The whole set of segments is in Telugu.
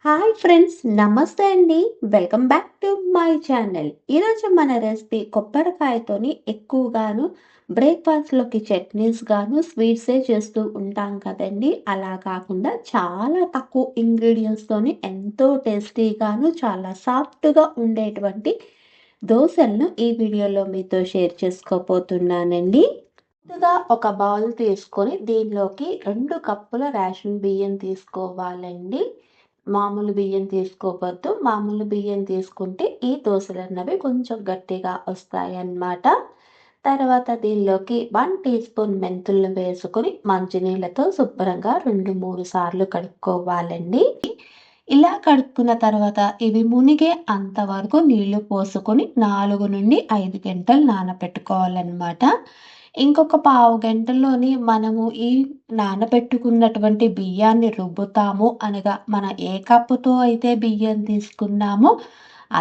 హాయ్ ఫ్రెండ్స్, నమస్తే అండి. Welcome back to my channel. ఈరోజు మన రెసిపీ కొబ్బరికాయతోని ఎక్కువగాను బ్రేక్ఫాస్ట్లోకి చట్నీస్ గాను స్వీట్సే చేస్తూ ఉంటాం కదండి. అలా కాకుండా చాలా తక్కువ ఇంగ్రీడియంట్స్తోని ఎంతో టేస్టీగాను చాలా సాఫ్ట్గా ఉండేటువంటి దోశలను ఈ వీడియోలో మీతో షేర్ చేసుకోబోతున్నానండి. ముందుగా ఒక బౌల్ తీసుకొని దీనిలోకి 2 కప్పుల రేషన్ బియ్యం తీసుకోవాలండి. మామూలు బియ్యం తీసుకోవద్దు. మామూలు బియ్యం తీసుకుంటే ఈ దోశలన్నవి కొంచెం గట్టిగా వస్తాయన్నమాట. తర్వాత దీనిలోకి 1 టీ స్పూన్ మెంతులను వేసుకొని మంచినీళ్ళతో శుభ్రంగా 2-3 సార్లు కడుక్కోవాలండి. ఇలా కడుక్కున్న తర్వాత ఇవి మునిగే అంతవరకు నీళ్లు పోసుకొని 4-5 గంటలు నానబెట్టుకోవాలన్నమాట. ఇంకొక పావు గంటలోని మనము ఈ నానబెట్టుకున్నటువంటి బియ్యాన్ని రుబ్బుతాము అనగా మనం ఏ కప్పుతో అయితే బియ్యం తీసుకున్నామో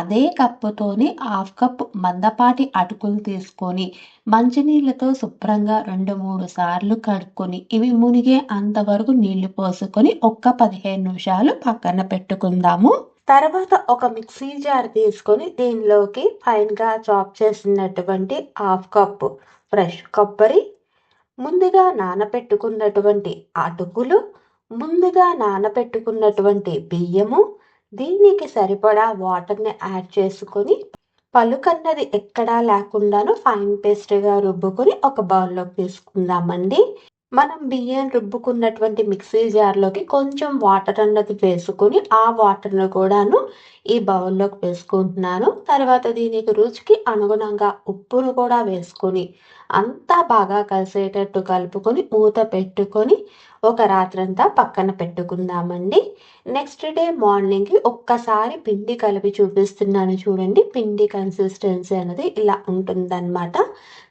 అదే కప్పుతోని 1/2 కప్ మందపాటి అటుకులు తీసుకొని మంచినీళ్ళతో శుభ్రంగా 2-3 సార్లు కడుక్కొని ఇవి మునిగే అంతవరకు నీళ్లు పోసుకొని ఒక్క 15 నిమిషాలు పక్కన పెట్టుకుందాము. తర్వాత ఒక మిక్సీ జార్ తీసుకొని దీనిలోకి ఫైన్గా చాప్ చేసినటువంటి 1/2 కప్ ఫ్రెష్ కొబ్బరి, ముందుగా నానబెట్టుకున్నటువంటి అటుకులు, ముందుగా నానబెట్టుకున్నటువంటి బియ్యము, దీనికి సరిపడా వాటర్ని యాడ్ చేసుకొని పలుకన్నది ఎక్కడా లేకుండాను ఫైన్ పేస్ట్గా రుబ్బుకొని ఒక బౌల్లోకి తీసుకుందామండి. మనం బియ్యం రుబ్బుకున్నటువంటి మిక్సీ జార్లోకి కొంచెం వాటర్ అన్నది వేసుకొని ఆ వాటర్ను కూడాను ఈ బౌల్లోకి వేసుకుంటున్నాను. తర్వాత దీనికి రుచికి అనుగుణంగా ఉప్పును కూడా వేసుకొని అంతా బాగా కలిసేటట్టు కలుపుకొని మూత పెట్టుకొని ఒక రాత్రంతా పక్కన పెట్టుకుందామండి. నెక్స్ట్ డే మార్నింగ్కి ఒక్కసారి పిండి కలిపి చూపిస్తున్నాను చూడండి. పిండి కన్సిస్టెన్సీ అనేది ఇలా ఉంటుందన్నమాట.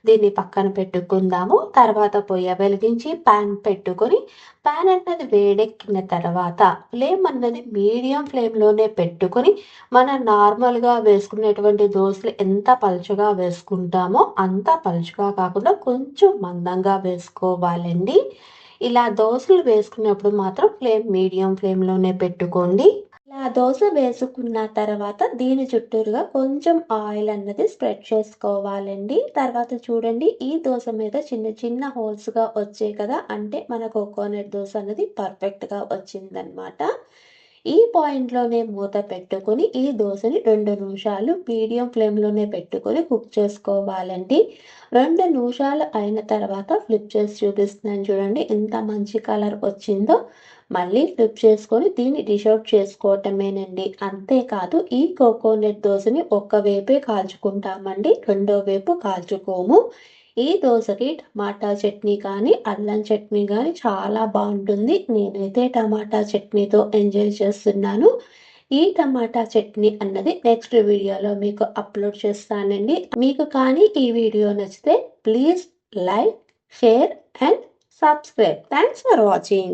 దీన్ని పక్కన పెట్టుకుందాము. తర్వాత పొయ్యి వెలిగించి ప్యాన్ పెట్టుకొని ప్యాన్ అన్నది వేడెక్కిన తర్వాత ఫ్లేమ్ అన్నది మీడియం ఫ్లేమ్లోనే పెట్టుకొని మనం నార్మల్గా వేసుకునేటువంటి దోశలు ఎంత పలుచగా వేసుకుంటామో అంత పలుచగా కాకుండా కొంచెం మందంగా వేసుకోవాలండి. ఇలా దోశలు వేసుకున్నప్పుడు మాత్రం ఫ్లేమ్ మీడియం ఫ్లేమ్లోనే పెట్టుకోండి. ఇలా దోశ వేసుకున్న తర్వాత దీని చుట్టూరుగా కొంచెం ఆయిల్ అన్నది స్ప్రెడ్ చేసుకోవాలండి. తర్వాత చూడండి, ఈ దోశ మీద చిన్న చిన్న హోల్స్గా వచ్చాయి కదా, అంటే మన కోకోనట్ దోశ అన్నది పర్ఫెక్ట్గా వచ్చిందనమాట. ఈ పాయింట్లోనే మూత పెట్టుకొని ఈ దోశని 2 నిమిషాలు మీడియం ఫ్లేమ్లోనే పెట్టుకొని కుక్ చేసుకోవాలండి. 2 నిమిషాలు అయిన తర్వాత ఫ్లిప్ చేసి చూపిస్తున్నాను చూడండి, ఎంత మంచి కలర్ వచ్చిందో. మళ్ళీ ఫ్లిప్ చేసుకొని దీన్ని డిష్ అవుట్ చేసుకోవటమేనండి. అంతేకాదు, ఈ కోకోనట్ దోశని ఒక్క వైపే కాల్చుకుంటామండి, రెండో వైపు కాల్చుకోము. ఈ దోశకి టమాటా చట్నీ కానీ అల్లం చట్నీ కానీ చాలా బాగుంటుంది. నేనైతే టమాటా చట్నీతో ఎంజాయ్ చేస్తున్నాను. ఈ టమాటా చట్నీ అన్నది నెక్స్ట్ వీడియోలో మీకు అప్లోడ్ చేస్తానండి. మీకు కానీ ఈ వీడియో నచ్చితే please like, share and subscribe. Thanks for watching.